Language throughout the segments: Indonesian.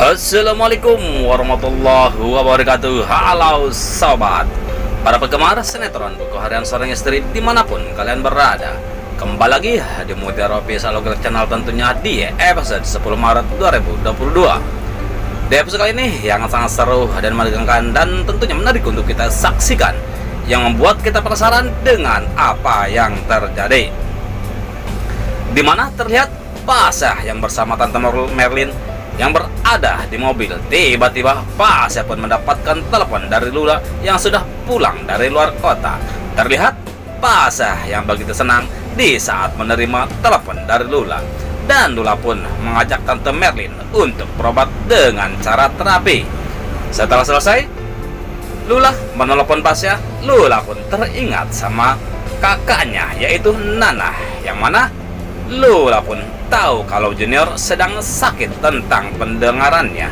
Assalamualaikum warahmatullahi wabarakatuh. Halo sobat, para penggemar sinetron Buku Harian Seorang Istri dimanapun kalian berada. Kembali lagi di Mutiara Official Channel, tentunya di episode 10 Maret 2022. Di episode kali ini yang sangat seru dan menegangkan dan tentunya menarik untuk kita saksikan, yang membuat kita penasaran dengan apa yang terjadi. Dimana terlihat Pasha yang bersama Tante Merlin yang berada di mobil. Tiba-tiba Pasha pun mendapatkan telepon dari Lula yang sudah pulang dari luar kota. Terlihat Pasha yang begitu senang di saat menerima telepon dari Lula, dan Lula pun mengajak Tante Merlin untuk berobat dengan cara terapi. Setelah selesai Lula menelpon Pasha, Lula pun teringat sama kakaknya yaitu Nana, yang mana Lula pun tahu kalau Junior sedang sakit tentang pendengarannya.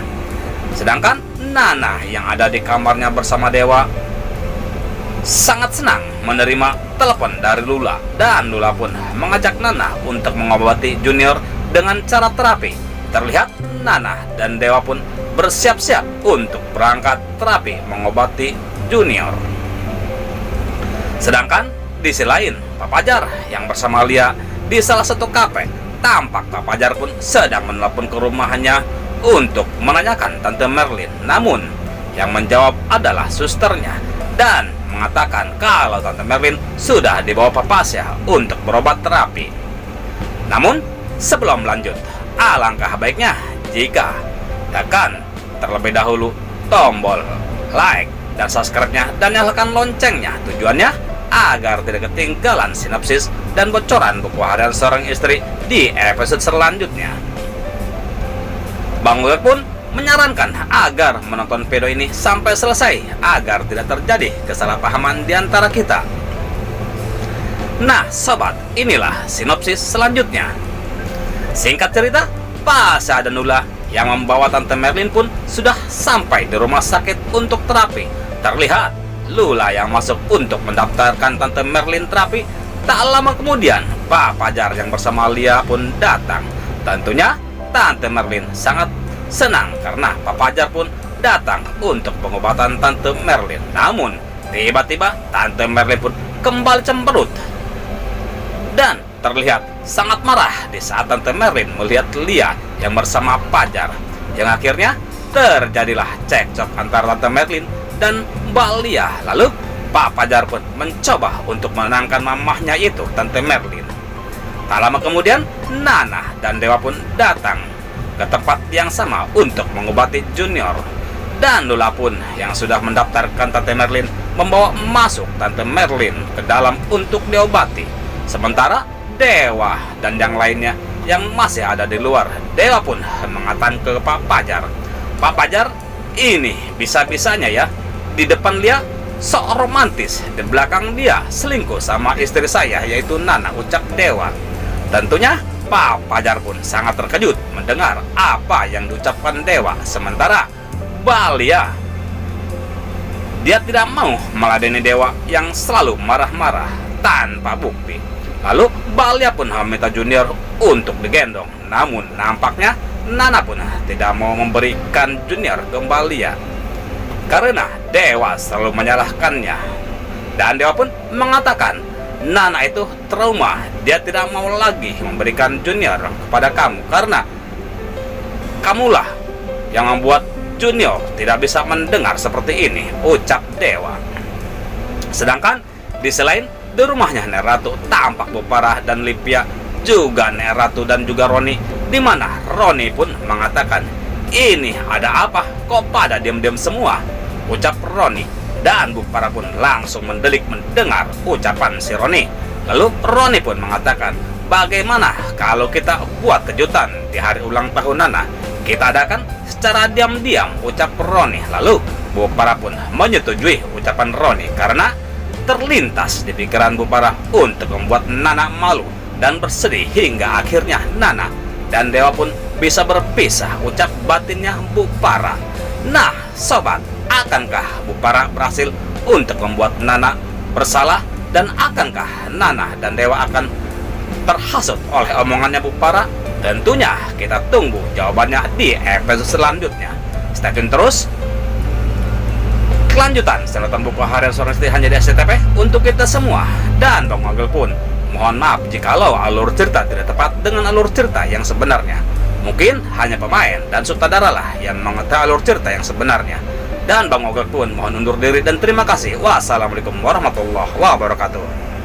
Sedangkan Nana yang ada di kamarnya bersama Dewa sangat senang menerima telepon dari Lula, dan Lula pun mengajak Nana untuk mengobati Junior dengan cara terapi. Terlihat Nana dan Dewa pun bersiap-siap untuk berangkat terapi mengobati Junior. Sedangkan di sisi lain, Pak Fajar yang bersama Lia di salah satu kafe, tampak Pak Fajar pun sedang menelpon ke rumahnya untuk menanyakan Tante Merlin. Namun yang menjawab adalah susternya dan mengatakan kalau Tante Merlin sudah dibawa Pak Pasha untuk berobat terapi. Namun sebelum lanjut, alangkah baiknya jika tekan terlebih dahulu tombol like dan subscribe-nya dan nyalakan loncengnya, tujuannya agar tidak ketinggalan sinopsis dan bocoran Buku Harian Seorang Istri di episode selanjutnya. Bang Wek pun menyarankan agar menonton video ini sampai selesai agar tidak terjadi kesalahpahaman di antara kita. Nah sobat, inilah sinopsis selanjutnya. Singkat cerita, Pasha dan Lula yang membawa Tante Merlin pun sudah sampai di rumah sakit untuk terapi. Terlihat Lula yang masuk untuk mendaftarkan Tante Merlin terapi. Tak lama kemudian Pak Fajar yang bersama Lia pun datang. Tentunya Tante Merlin sangat senang karena Pak Fajar pun datang untuk pengobatan Tante Merlin. Namun tiba-tiba Tante Merlin pun kembali cemberut dan terlihat sangat marah di saat Tante Merlin melihat Lia yang bersama Fajar, yang akhirnya terjadilah cekcok antara Tante Merlin dan Mbak Lia. Lalu Pak Fajar pun mencoba untuk menenangkan mamahnya itu Tante Merlin. Tak lama kemudian Nana dan Dewa pun datang ke tempat yang sama untuk mengobati Junior, dan Lula pun yang sudah mendaftarkan Tante Merlin membawa masuk Tante Merlin ke dalam untuk diobati. Sementara Dewa dan yang lainnya yang masih ada di luar, Dewa pun mengatakan ke Pak Fajar, "Pak Fajar, ini bisa-bisanya ya di depan Lia sok romantis, di belakang dia selingkuh sama istri saya yaitu Nana," ucap Dewa. Tentunya Pak Fajar pun sangat terkejut mendengar apa yang diucapkan Dewa. Sementara Balia, dia tidak mau meladeni Dewa yang selalu marah-marah tanpa bukti. Lalu Balia pun meminta Junior untuk digendong. Namun nampaknya Nana pun tidak mau memberikan Junior ke Balia karena Dewa selalu menyalahkannya. Dan Dewa pun mengatakan Nana itu trauma, dia tidak mau lagi memberikan Junior kepada kamu karena kamulah yang membuat Junior tidak bisa mendengar seperti ini, ucap Dewa. Sedangkan di selain di rumahnya Nek Ratu, tampak Bu Farah dan Livia, juga Nek Ratu dan juga Roni, di mana Roni pun mengatakan, "Ini ada apa? Kok pada diam-diam semua?" ucap Roni. Dan Bu Farah pun langsung mendelik mendengar ucapan si Roni. Lalu Roni pun mengatakan, "Bagaimana kalau kita buat kejutan di hari ulang tahun Nana? Kita adakan secara diam-diam," ucap Roni. Lalu Bu Farah pun menyetujui ucapan Roni karena terlintas di pikiran Bu Farah untuk membuat Nana malu dan bersedih hingga akhirnya Nana dan Dewa pun bisa berpisah, ucap batinnya Bu Farah. Nah sobat, akankah Bu Farah berhasil untuk membuat Nana bersalah, dan akankah Nana dan Dewa akan terhasut oleh omongannya Bu Farah? Tentunya kita tunggu jawabannya di episode selanjutnya. Stay tune terus. Kelanjutan serotan buku harian seorang istri hanya di SCTV untuk kita semua. Dan Bang Magel pun mohon maaf jikalau alur cerita tidak tepat dengan alur cerita yang sebenarnya. Mungkin hanya pemain dan sutradara lah yang mengetahui alur cerita yang sebenarnya. Dan Bang Magel pun mohon undur diri dan terima kasih. Wassalamualaikum warahmatullahi wabarakatuh.